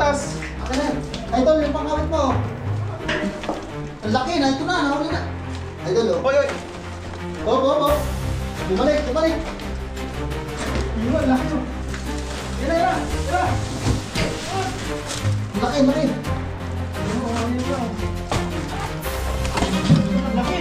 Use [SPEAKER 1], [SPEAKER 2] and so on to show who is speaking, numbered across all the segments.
[SPEAKER 1] butas.
[SPEAKER 2] Akin na. Idol, yung pangkawit mo. Ang laki na, ito na, nahuli na. Idol, oh.
[SPEAKER 1] Oy, oy.
[SPEAKER 2] Oh. Bumalik.
[SPEAKER 1] Yun, laki mo. Yan na.
[SPEAKER 2] Laki.
[SPEAKER 1] Laki.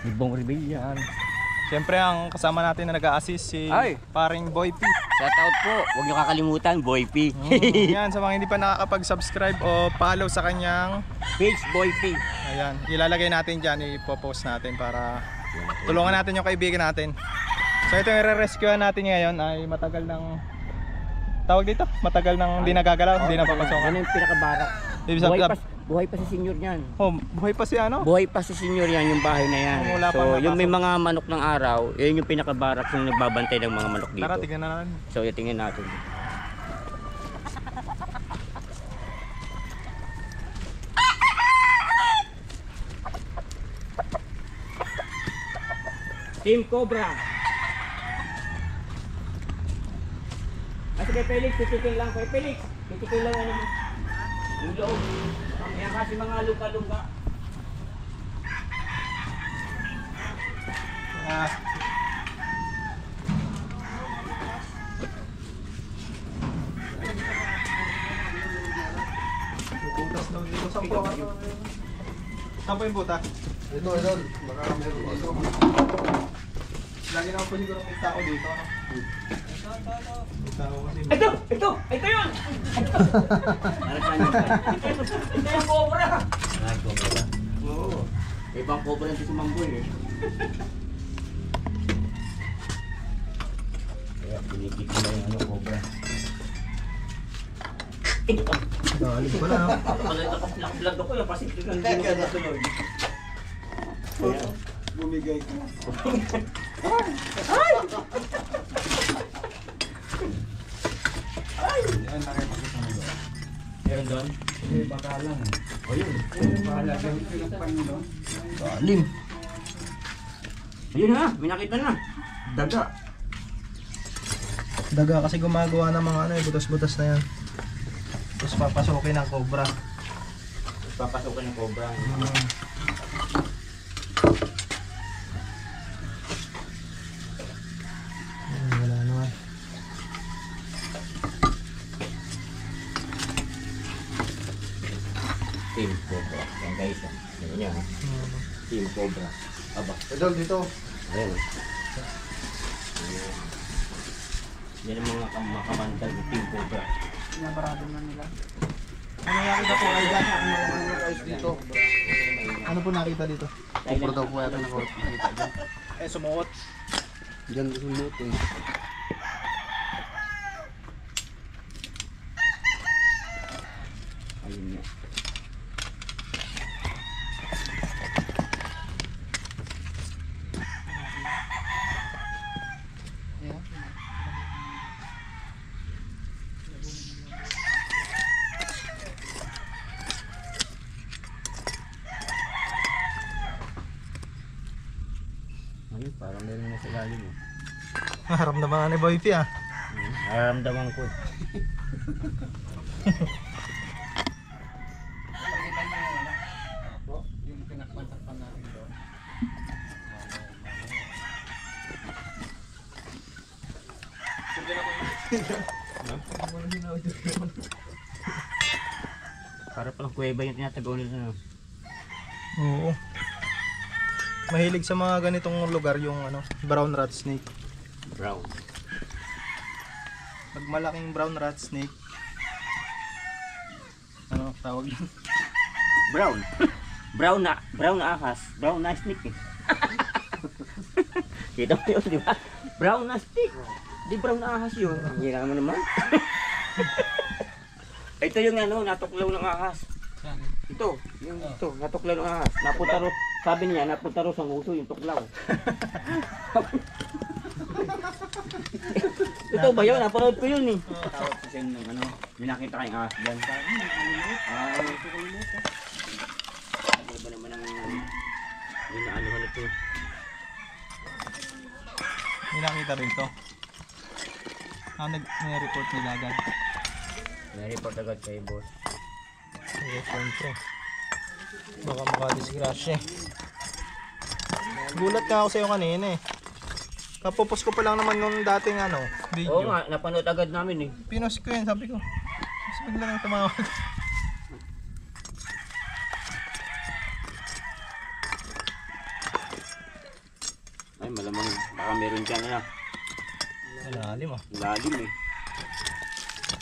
[SPEAKER 3] Ibong Rebellion.
[SPEAKER 1] Siyempre ang kasama natin na nag-a-assist si paring Boy P.
[SPEAKER 3] Shout out po. Huwag niyo kakalimutan, Boy P.
[SPEAKER 1] Yan, sa mga hindi pa nakakapag-subscribe o follow sa kanyang
[SPEAKER 3] page, Boy P.
[SPEAKER 1] Ayan, ilalagay natin dyan, ipopost natin para tulungan natin yung kaibigan natin. So ito yung i-rescue natin ngayon ay matagal ng tawag dito, matagal nang hindi nagagalaw, hindi napapasokan.
[SPEAKER 3] Ano yung pinakabarak? Buhay pa si senior niyan.
[SPEAKER 1] Oh, buhay pa si ano?
[SPEAKER 3] Buhay pa si senior yan, yung bahay na yan. So, yung may mga manok ng araw, yun yung pinakabarak yung nagbabantay ng mga manok dito.
[SPEAKER 1] Tara, tingnan na natin.
[SPEAKER 3] So, tingnan natin. Team Cobra. Kasi kay Felix, titikin lang. Kay Felix, titikin lang ano mo. Yung loob. Kaya kasi mga luka-luka.
[SPEAKER 1] Butas daw dito. Saan po yung butas?
[SPEAKER 2] Ito. Baka meron dito.
[SPEAKER 1] Lagi naman po siguro may tao dito.
[SPEAKER 3] Ito yun! Ito yung cobra! Oo. Ibang cobra yung si Mamboy eh. Kaya pinikit ko na yung ano, cobra. Ito.
[SPEAKER 1] Galing pala, no?
[SPEAKER 3] Kapalay na vlog ako yung pasiklik ng hindi mo natuloy. Kaya,
[SPEAKER 2] Bumigay ka.
[SPEAKER 3] meron doon? O yun.
[SPEAKER 1] Galing.
[SPEAKER 3] Ayun na, may nakita na. Daga.
[SPEAKER 1] Daga kasi gumagawa ng mga ano, butas-butas na yan. Tapos papasukin ng cobra.
[SPEAKER 3] Papasukin ng cobra.
[SPEAKER 1] Wala naman.
[SPEAKER 3] Team Cobra. Yan guys. Yan niya. Team Cobra. Aba.
[SPEAKER 2] Idol, dito.
[SPEAKER 3] Ayan. Yan ang mga makamantal ng Team Cobra.
[SPEAKER 2] Ano nakita po kayo dyan? Ano ayos dito?
[SPEAKER 1] Ano po nakita dito?
[SPEAKER 2] Cobra daw po yata na kot.
[SPEAKER 1] Eh, sumuot.
[SPEAKER 2] Diyan sumuot eh.
[SPEAKER 3] Ayun nga. Ayun, parang meron na sa lalim eh.
[SPEAKER 1] Naramdaman nga ni Boy P, ah.
[SPEAKER 3] Nararamdaman ko eh. Para palang kuweba yung tinatagaw nila.
[SPEAKER 1] Oo. Mahilig sa mga ganitong lugar yung ano, brown rat snake.
[SPEAKER 3] Brown.
[SPEAKER 1] Pag malaking brown rat snake, ano tawag yun?
[SPEAKER 3] Brown. brown na ahas. Brown na snake eh. Kita mo yun, di ba? Brown na snake. Di brown na ahas yun. Hira mo naman. Ito yung ano, natuklaw ng ahas. Ito, natuklaw ng ahas. Napunta ro, sabi niya, napunta ro sa nguso yung tuklaw. Ito ba yun? Napanood ko yun eh. Tawag ko sa inyo, ano, may nakita kayong ahas dyan. Ano ba naman ang inaanuhan ito?
[SPEAKER 1] May nakita rin to. Nag-report nila agad.
[SPEAKER 3] May report agad kayo, boss.
[SPEAKER 1] Yes, siyempre. Baka makadisgrasya eh. Gulat nga ako sa'yo kanina eh. Kapupos ko pa lang naman nung dating ano,
[SPEAKER 3] Oo
[SPEAKER 1] video.
[SPEAKER 3] nga, napanood agad namin eh.
[SPEAKER 1] Pinos ko yun, sabi ko. Mas bigla nang tumawag.
[SPEAKER 3] Ay, malamang baka meron dyan na.
[SPEAKER 1] Malalim ah.
[SPEAKER 3] Lalim eh.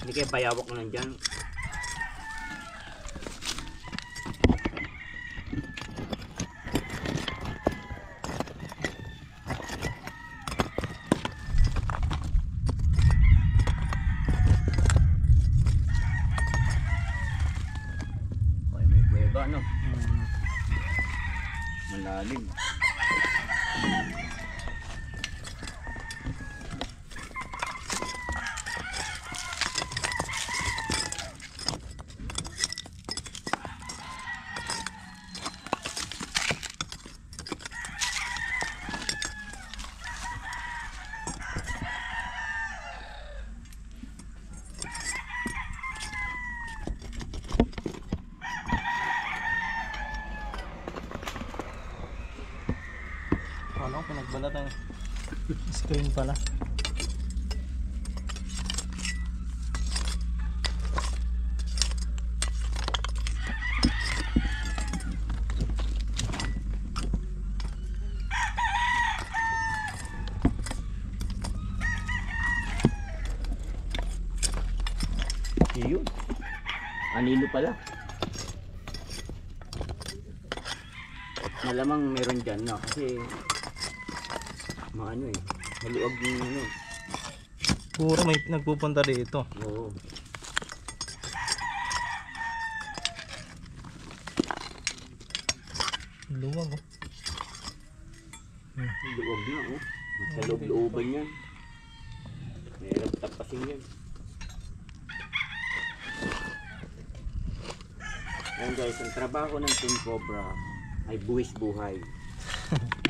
[SPEAKER 3] Hindi kayo payawak mo lang dyan. Ay, may kuweba no? Malalim.
[SPEAKER 1] Ano, pinagbalat ang screen pala.
[SPEAKER 3] Yun. Anilo pala. Malamang meron dyan, no? Kasi maano eh, maluwag yung ano.
[SPEAKER 1] Puro may nagpupunta dito.
[SPEAKER 3] Oo.
[SPEAKER 1] Luwag oh.
[SPEAKER 3] Luwag na, oh. Sa loob-looban yan. Mahirap tapasin yan. Ayan guys, ang trabaho ng Team Cobra ay buwis buhay.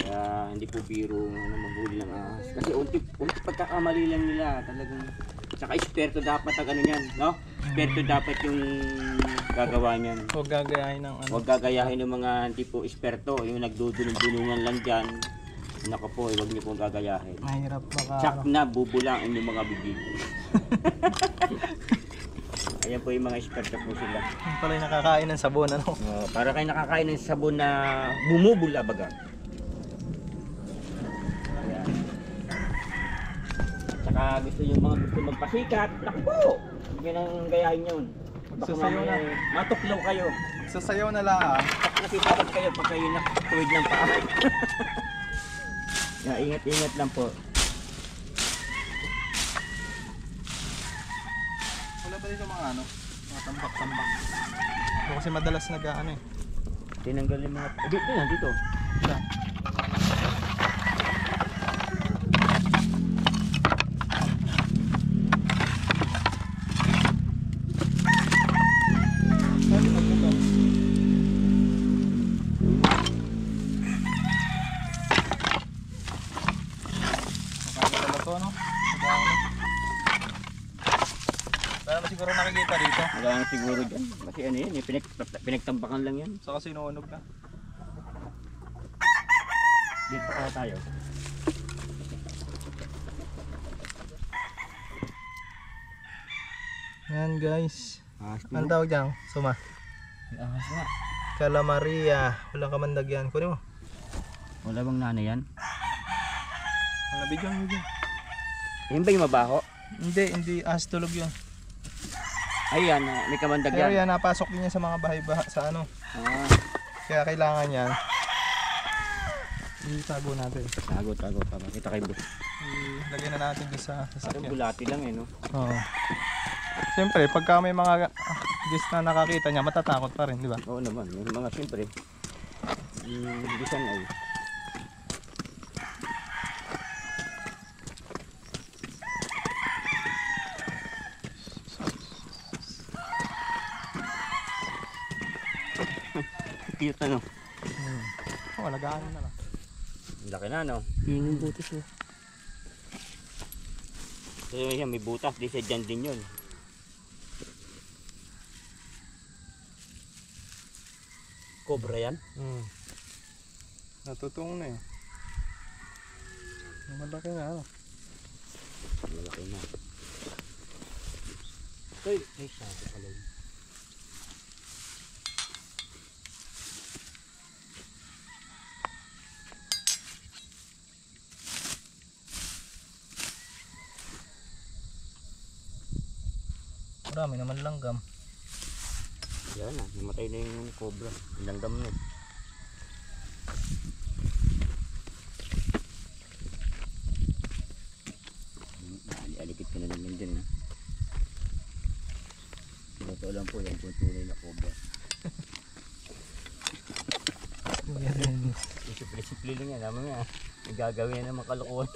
[SPEAKER 3] Kaya hindi po biro maghuli ng ahas. Kasi unti pagkakamali lang nila talagang. Tsaka eksperto dapat ang ano yan, no? Eksperto dapat yung gagawa niyan.
[SPEAKER 1] Huwag gagayahin ng ano.
[SPEAKER 3] Huwag gagayahin ng mga hindi po eksperto, yung nagdudulong-dulungan lang dyan. Nako po, huwag niyo po gagayahin.
[SPEAKER 1] Mahirap baka.
[SPEAKER 3] Tsak na bubulang inyong mga bibig. Ayan po yung mga eksperto po sila.
[SPEAKER 1] Yung pala yung nakakain ng sabon ano.
[SPEAKER 3] Para kayo nakakain ng sabon na bumubula baga. Ayan. Tsaka gusto yung mga gusto magpasikat. Naku po! Yan ang gayahin yun. Baka
[SPEAKER 1] Magsasayaw na.
[SPEAKER 3] mamaya matuklaw kayo.
[SPEAKER 1] Sasayaw na lang ah.
[SPEAKER 3] Nasipagod kayo pag kayo nakatuwid ng paa. Yeah, ingat-ingat lang po.
[SPEAKER 1] Wala ba dito mga ano? Mga tambak-tambak. Ito kasi madalas nag-ano eh.
[SPEAKER 3] Tinanggal yung mga... Dito yan, dito.
[SPEAKER 1] Saan? Wala na siguro nakikita dito.
[SPEAKER 3] Wala na siguro dyan. Kasi ano yan, pinagtambakan lang yan.
[SPEAKER 1] Saka sinunog na.
[SPEAKER 3] Dito pa tayo.
[SPEAKER 1] Yan guys.
[SPEAKER 3] Ahas
[SPEAKER 1] Ano tawag dyan? Suma.
[SPEAKER 3] Ahas nga.
[SPEAKER 1] Calamaria. Walang kamandag yan. Kunin mo.
[SPEAKER 3] Wala bang nanay yan?
[SPEAKER 1] Wala video.
[SPEAKER 3] Yan ba yung mabaho?
[SPEAKER 1] Hindi. Ahas tulog yun.
[SPEAKER 3] Ayan, may kamandag
[SPEAKER 1] Pero
[SPEAKER 3] yan.
[SPEAKER 1] yan, napasok din yan sa mga bahay-baha sa ano.
[SPEAKER 3] Ah,
[SPEAKER 1] Kaya kailangan yan. Itago natin.
[SPEAKER 3] tago pa. Makita kayo boss.
[SPEAKER 1] Ilagay na natin dito sa
[SPEAKER 3] Parang
[SPEAKER 1] sasakyan.
[SPEAKER 3] bulati lang eh, no?
[SPEAKER 1] Oo. Siyempre, pagka may mga guest na nakakita niya, matatakot pa rin, di ba?
[SPEAKER 3] Oo naman, yung mga siyempre. Bisan ay. Cute ano?
[SPEAKER 1] Alagaan na lang.
[SPEAKER 3] Laki na no? Yun yung butas mo. So yan, may butas. Di sa dyan din yun. Cobra yan?
[SPEAKER 1] Natutong na eh. Malaki na ano.
[SPEAKER 3] Malaki na. Ay, siya pala yun.
[SPEAKER 1] Marami naman langgam.
[SPEAKER 3] Yan na, namatay na yung cobra. Langgam na. Alikit ka na naman din ha. Totoo lang po yan kung tunay na cobra. Simple-simple lang yan. Naman nga, nagagawin na ng mga kalokohan.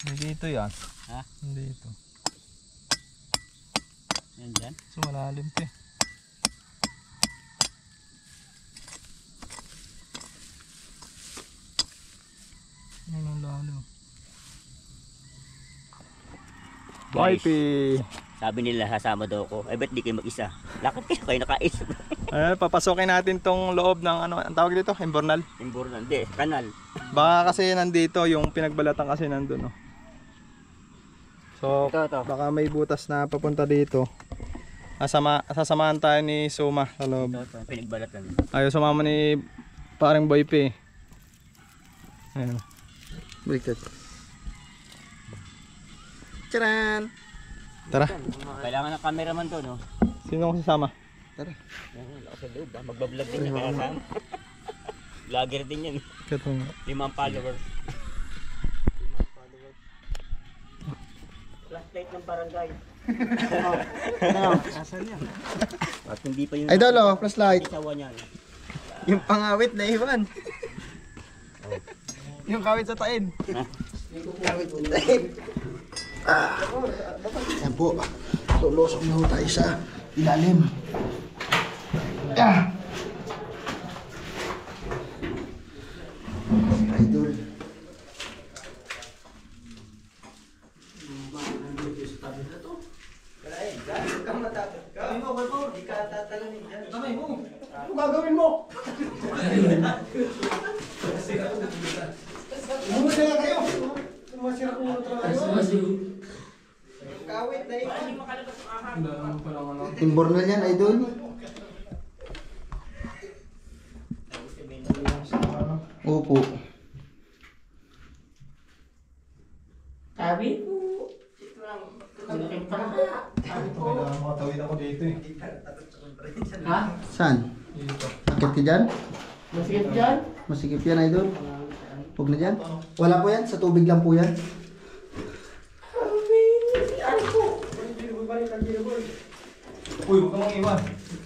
[SPEAKER 1] Hindi dito yan.
[SPEAKER 3] Ha?
[SPEAKER 1] Hindi dito.
[SPEAKER 3] Yan dyan?
[SPEAKER 1] So malalim to eh. Yan ang lalim.
[SPEAKER 3] Guys.
[SPEAKER 1] Wipey!
[SPEAKER 3] Sabi nila hasama daw ako. Ay ba't di kayo mag-isa? Lakad kayo nakaisip.
[SPEAKER 1] Ayan, papasokin natin tong loob ng ano, ang tawag dito? Imbornal.
[SPEAKER 3] Imbornal. Hindi, kanal.
[SPEAKER 1] Baka kasi nandito, yung pinagbalatan kasi nandun. No? So,
[SPEAKER 3] Ito.
[SPEAKER 1] baka may butas na papunta dito. Sasamahan tayo ni Suma sa loob.
[SPEAKER 3] Ito, pinagbalatan.
[SPEAKER 1] Ayaw sumama ni parang Boype. Ayan. Baliktad. Tcharan! Tara.
[SPEAKER 3] Kailangan ng cameraman to, no?
[SPEAKER 1] Sino ko sasama?
[SPEAKER 2] Tara.
[SPEAKER 3] Ako sa loob, magbablog din niya kaya saan. Vlogger din yan.
[SPEAKER 1] Katong
[SPEAKER 3] 5 followers. Flashlight ng barangay. Asan yan? At hindi pa yung
[SPEAKER 2] Idol, oh, flashlight.
[SPEAKER 3] isawa niyan.
[SPEAKER 1] yung pangawit na iwan. Yung kawit sa tain.
[SPEAKER 2] Kawit sa tain. Yan po. Tulusok na ho tayo sa ilalim. Idol.
[SPEAKER 1] Ano gagawin mo? Umunod na kayo. Masira ko muna tayo. Kawit na
[SPEAKER 2] Timbor na yan, idol. Opo.
[SPEAKER 4] Sabi ko, malaking pangka.
[SPEAKER 1] Makatawid ako dito eh.
[SPEAKER 4] Ha?
[SPEAKER 2] Saan?
[SPEAKER 1] Dito.
[SPEAKER 2] Akit ka dyan?
[SPEAKER 4] Masigit dyan?
[SPEAKER 2] Masikip yan, idol. Huwag na dyan. Wala po yan. Sa tubig lang po yan.
[SPEAKER 1] Uy, huwag ka mong iwan.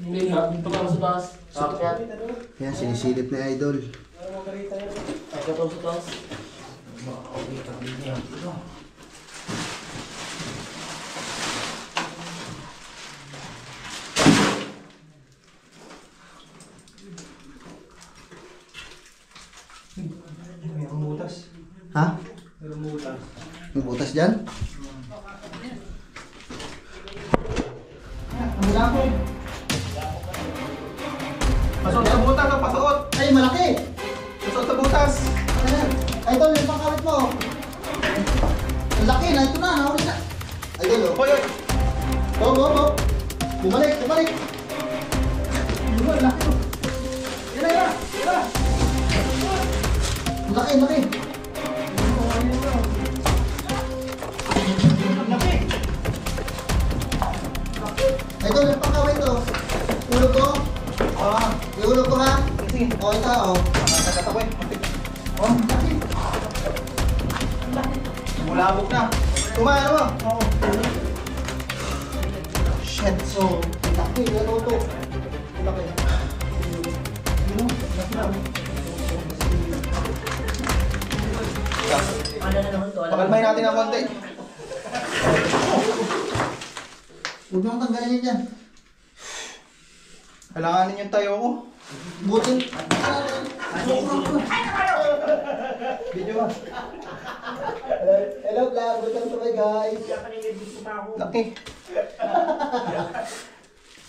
[SPEAKER 4] Hindi nga, dito ka sa taas. Sakit.
[SPEAKER 2] Yan, sinisilip na idol.
[SPEAKER 4] Sakit ako sa taas.
[SPEAKER 1] Mayroong butas.
[SPEAKER 2] Ha?
[SPEAKER 1] Mayroong butas.
[SPEAKER 2] May butas dyan? Ang lapon.
[SPEAKER 1] Pasok sa butas o pasuot?
[SPEAKER 2] Ay, malaki!
[SPEAKER 1] Pasok sa butas.
[SPEAKER 2] Ayan. Idol, yung pangkawit mo. Ang laki na. Ito na. Nahuli na. Idol, oh.
[SPEAKER 1] Hoy, hoy.
[SPEAKER 2] Go. Bumalik. Yun, ang laki, oh. Yan na. Ang laki. Idol, yung pangkawit, oh. Ulog ko. Iulog ko, ha?
[SPEAKER 1] Sige.
[SPEAKER 2] O, ito, oh.
[SPEAKER 1] Nakakatawa eh.
[SPEAKER 2] Oh, laki.
[SPEAKER 1] Mulabog na.
[SPEAKER 2] Tumahan mo. Oo. Shit, so, laki, naluto. Laki.
[SPEAKER 4] Ano na naman to?
[SPEAKER 1] Pakalmahin natin ng konti.
[SPEAKER 2] Huwag niyong tanggalin yan dyan.
[SPEAKER 1] Kailanganin yung tayo ko.
[SPEAKER 2] Butin.
[SPEAKER 1] Video ba?
[SPEAKER 2] Hello, vlog. Welcome to my guys.
[SPEAKER 1] Laki.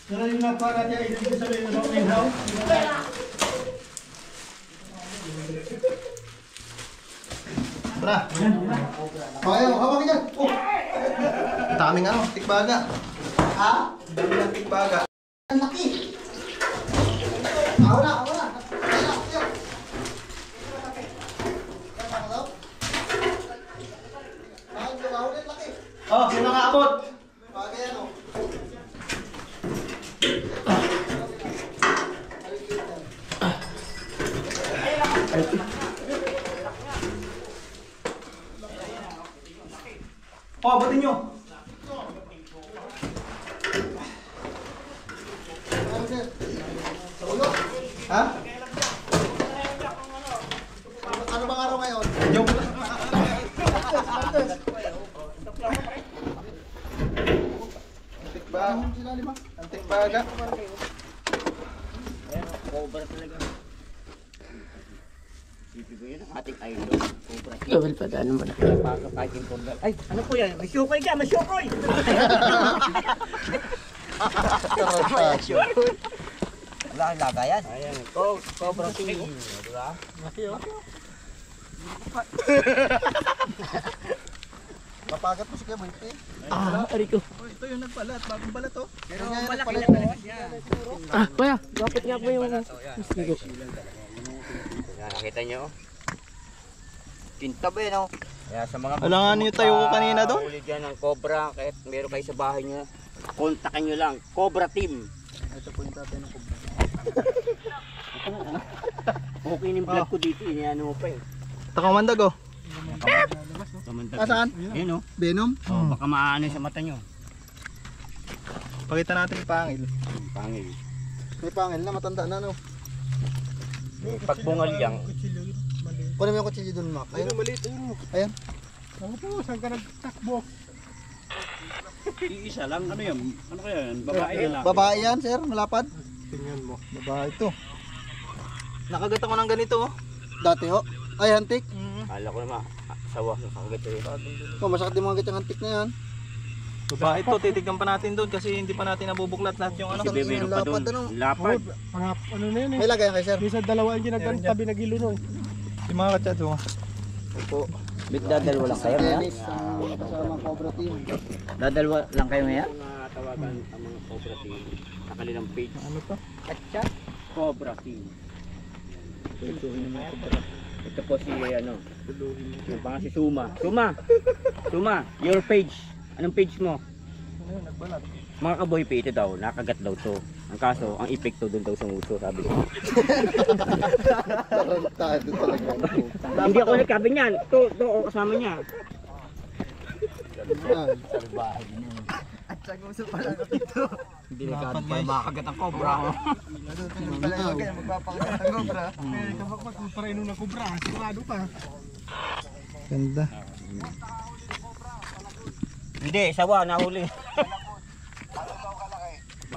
[SPEAKER 2] Yan yung napaka niya. Ito sa mga mga
[SPEAKER 1] Tara.
[SPEAKER 2] Okay, hawak ka dyan. Oh.
[SPEAKER 1] Daming ano, tikbaga.
[SPEAKER 2] Ha?
[SPEAKER 1] Daming tikbaga.
[SPEAKER 2] Ang laki. Ako na.
[SPEAKER 1] Oh, sino nakaabot?
[SPEAKER 2] Bagay yan, oh.
[SPEAKER 1] Oh, abutin nyo.
[SPEAKER 2] Sa ulo.
[SPEAKER 1] Ha?
[SPEAKER 2] Ano bang araw ngayon?
[SPEAKER 1] Joke. Tikbaga.
[SPEAKER 2] Sila lima.
[SPEAKER 1] Ang tikbaga.
[SPEAKER 3] Cobra talaga. Ito yun ang ating idol. Cobra.
[SPEAKER 4] Level pa daan mo na.
[SPEAKER 3] Pakakakin cobra. Ay, ano po yan? May syukoy ka, may syukoy!
[SPEAKER 2] Wala kang lagayan.
[SPEAKER 3] Ayan, cobra king. Di ba?
[SPEAKER 2] Mapagat mo si Kuya Boy.
[SPEAKER 4] Ariko.
[SPEAKER 1] Oh, ito yung nagbalat. Bagong balat oh.
[SPEAKER 2] Pero nga yan
[SPEAKER 3] Malaki
[SPEAKER 2] pala
[SPEAKER 3] na talaga siya.
[SPEAKER 4] Kuya, lapit nga po yung mosquito.
[SPEAKER 3] Yan, nakita nyo? Kintab eh, no? Kaya sa mga
[SPEAKER 1] Alangan niyo tayo ko kanina doon.
[SPEAKER 3] Huli dyan ng cobra, kahit meron kayo sa bahay nyo, kontakin nyo lang, Cobra Team.
[SPEAKER 2] Ito po yung tatay ng kubra.
[SPEAKER 3] Okay na yung vlog ko dito, ano mo pa eh.
[SPEAKER 1] Takamandag oh.
[SPEAKER 3] Kamandag.
[SPEAKER 2] Saan?
[SPEAKER 3] Ayun oh.
[SPEAKER 2] Venom?
[SPEAKER 3] Oh, baka maano sa mata nyo.
[SPEAKER 1] Pakita natin yung pangil.
[SPEAKER 3] Pangil.
[SPEAKER 2] May pangil na, matanda na no.
[SPEAKER 3] Pagbungal yang.
[SPEAKER 2] Kunin mo yung kutsilyo dun, Mac. Ayun, maliit. Ayun.
[SPEAKER 5] Ako po, saan ka nagtakbo?
[SPEAKER 3] Iisa lang. Ano yan? Ano kaya yan? Babae na
[SPEAKER 2] Babae yan, sir. Malapad.
[SPEAKER 5] Tingnan mo.
[SPEAKER 1] Babae ito. Nakagat ako ng ganito oh.
[SPEAKER 2] Dati ho. Ay, hantik.
[SPEAKER 3] Kala ko naman, sawa sa kakagat yun.
[SPEAKER 2] Oh, masakit din mga ganyang hantik na yan.
[SPEAKER 1] Babae ito, titignan pa natin doon kasi hindi pa natin nabubuklat lahat yung ano.
[SPEAKER 3] Si Bebe, meron pa doon.
[SPEAKER 2] Lapad, ano?
[SPEAKER 3] Lapad.
[SPEAKER 5] Ano na yun eh.
[SPEAKER 2] May lagay yan kay sir.
[SPEAKER 5] Bisa dalawa yung ginagano, tabi na gilo no.
[SPEAKER 1] Yung mga katsado nga.
[SPEAKER 2] Opo.
[SPEAKER 3] Bit dadalwa lang kayo ngayon?
[SPEAKER 2] Dennis, kasama ang Cobra team.
[SPEAKER 3] Dadalwa lang kayo ngayon? Tawagan ang mga Cobra team sa kanilang page.
[SPEAKER 1] Ano to?
[SPEAKER 3] Atcha? Cobra team. Ito po si ano, yung pangalan si Suma. Suma, your page. Anong page mo?
[SPEAKER 1] Ano yun, nagbalat.
[SPEAKER 3] Mga kaboy pa ito daw, nakagat daw to. Ang kaso, ang epekto doon daw sa nguso, sabi ko.
[SPEAKER 2] Tarantado talaga.
[SPEAKER 3] Hindi ako nagkabi niyan. To ako kasama niya.
[SPEAKER 2] At sa gusto pala dito.
[SPEAKER 3] Delikado pa makagat ang cobra.
[SPEAKER 2] Magpapakagat ng Cobra.
[SPEAKER 5] Eh, kapag magpareno ng kubra, sigurado pa.
[SPEAKER 1] Ganda.
[SPEAKER 3] Hindi, sawa, nahuli.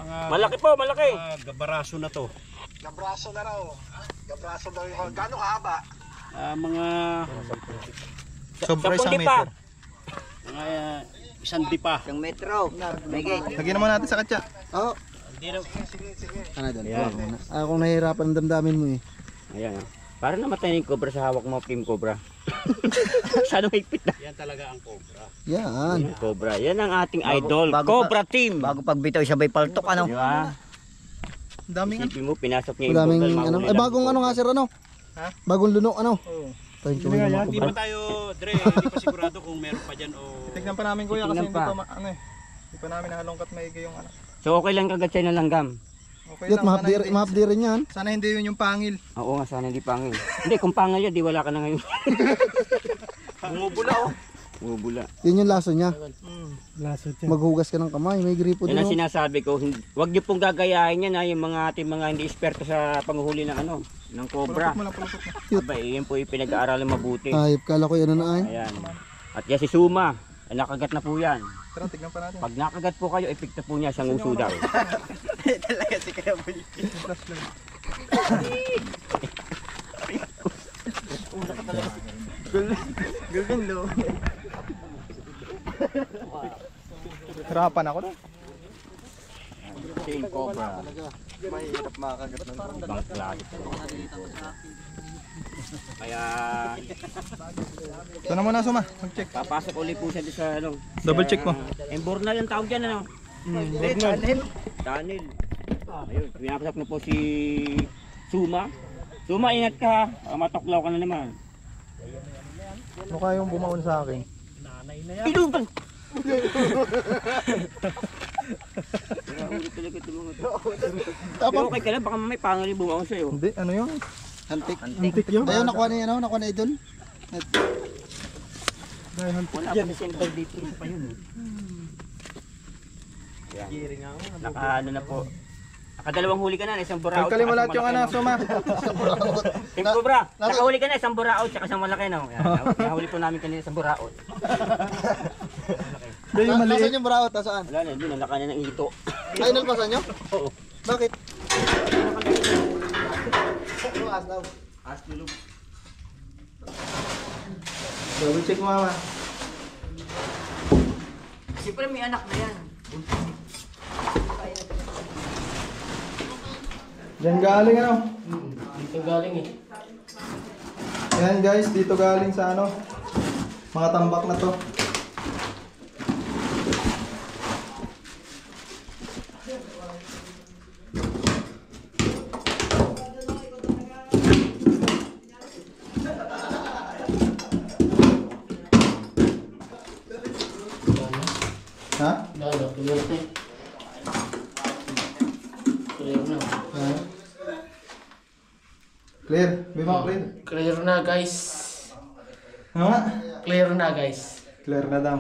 [SPEAKER 3] Malaki po, malaki.
[SPEAKER 5] Gabaraso na to.
[SPEAKER 2] Gabraso na raw. Gabraso daw yung gano'ng kahaba?
[SPEAKER 5] Mga
[SPEAKER 1] Sobra
[SPEAKER 3] Sa
[SPEAKER 1] isang
[SPEAKER 3] pundi pa.
[SPEAKER 1] meter.
[SPEAKER 5] mga isang dipa.
[SPEAKER 3] Isang metro. Mege.
[SPEAKER 1] Lagyan naman natin sa katsa.
[SPEAKER 2] Oo.
[SPEAKER 5] Hindi na.
[SPEAKER 2] Ano doon? Kung nahihirapan ang damdamin mo eh.
[SPEAKER 3] Ayan. Para namatay yung cobra sa hawak mo, Team Cobra. Sana higpit na.
[SPEAKER 5] Yan talaga ang cobra.
[SPEAKER 2] Yan.
[SPEAKER 3] Yan, Cobra. Yan ang ating idol. Cobra Team.
[SPEAKER 6] Bago pagbitaw sabay paltok ano.
[SPEAKER 3] Di ba?
[SPEAKER 1] Ang daming ano.
[SPEAKER 3] Isipin mo, pinasok niya yung
[SPEAKER 2] Daming
[SPEAKER 3] Google,
[SPEAKER 2] ano.
[SPEAKER 3] mahuli
[SPEAKER 2] Ay
[SPEAKER 3] lang.
[SPEAKER 2] bagong ano nga sir ano?
[SPEAKER 1] Ha?
[SPEAKER 2] Bagong lunok ano?
[SPEAKER 1] Oo.
[SPEAKER 2] Thank you naman.
[SPEAKER 5] Hindi pa tayo, Dre, hindi pa sigurado kung meron pa dyan o...
[SPEAKER 1] Tignan pa namin kuya kasi
[SPEAKER 3] Tignan
[SPEAKER 1] hindi
[SPEAKER 3] pa.
[SPEAKER 1] pa ano eh. Hindi pa namin nahalongkat maigi yung ano.
[SPEAKER 3] So okay lang kagat siya ng langgam.
[SPEAKER 1] Okay
[SPEAKER 2] Yut,
[SPEAKER 1] lang.
[SPEAKER 2] mahapdi rin yan.
[SPEAKER 1] Sana hindi yun yung pangil.
[SPEAKER 3] Oo nga, sana hindi pangil. Hindi, kung pangil yan, di wala ka na ngayon.
[SPEAKER 1] Bumubula oh.
[SPEAKER 3] Bubula.
[SPEAKER 2] Yun yung laso niya.
[SPEAKER 5] Lasot yan.
[SPEAKER 2] Maghugas ka ng kamay. May gripo
[SPEAKER 3] Yan
[SPEAKER 2] din.
[SPEAKER 3] ang
[SPEAKER 2] Oh.
[SPEAKER 3] sinasabi ko, huwag niyo pong gagayahin yan ha, yung mga ating mga hindi esperto sa panghuli ng ano, ng cobra.
[SPEAKER 1] Pulupot mo lang, pulupot mo.
[SPEAKER 3] Aba, yan po yung pinag-aaralan mabuti.
[SPEAKER 2] Ayop, kala ko yan na ay.
[SPEAKER 3] Ayan. At yan si Suma, ay nakagat na po yan.
[SPEAKER 1] Tara, tignan pa natin.
[SPEAKER 3] Pag nakagat po kayo, epekto po niya sa nguso daw.
[SPEAKER 6] Talaga si Kaya Boy. Gulbin lo.
[SPEAKER 1] Hirapan ako na.
[SPEAKER 3] Team Cobra.
[SPEAKER 2] Mahirap makagat ng
[SPEAKER 3] Ibang klase po. Kaya
[SPEAKER 1] Ito na muna Suma, mag-check.
[SPEAKER 3] papasok ulit po siya doon sa ano.
[SPEAKER 1] Double check mo.
[SPEAKER 3] Embornal ang tawag dyan ano. Tunnel. Ayun, pinapasok na po si Suma. Suma, ingat ka ha. Baka matuklaw ka na naman.
[SPEAKER 1] Mukha yung bumaon sa akin.
[SPEAKER 3] Iluban! Ulit talaga ito mga to. Pero okay ka lang, baka may pangalit bumaon sa'yo.
[SPEAKER 1] Hindi, ano yun?
[SPEAKER 2] Antik.
[SPEAKER 5] Antik yun.
[SPEAKER 2] Ayun, nakuha na yan. Nakuha na idol.
[SPEAKER 3] Wala pa na center dito. Isa pa yun. Yan. Naka ano na po. Nakadalawang huli ka na, isang buraot.
[SPEAKER 1] Pagkali mo lahat yung ano, Suma.
[SPEAKER 3] Team Cobra, nakahuli ka na, isang buraot, tsaka isang malaki no. Yan, nakahuli po namin kanina isang buraot.
[SPEAKER 1] Hindi yung maliit.
[SPEAKER 2] Nasaan yung braot? Nasaan?
[SPEAKER 3] Wala na, doon, nalaka na ng ito.
[SPEAKER 2] Ay, nalpasan nyo?
[SPEAKER 3] Oo.
[SPEAKER 2] Bakit? Tumaas daw.
[SPEAKER 3] Astulog.
[SPEAKER 1] Double check mo mama.
[SPEAKER 6] Siyempre may anak na yan.
[SPEAKER 1] Yan galing ano?
[SPEAKER 4] Dito galing eh.
[SPEAKER 1] Yan guys, dito galing sa ano? Mga tambak na to. Ha?
[SPEAKER 4] Lalo, tulad eh.
[SPEAKER 1] Clear. May mga clear.
[SPEAKER 4] Clear na guys.
[SPEAKER 1] Ano nga?
[SPEAKER 4] Clear na guys.
[SPEAKER 1] Clear na daw.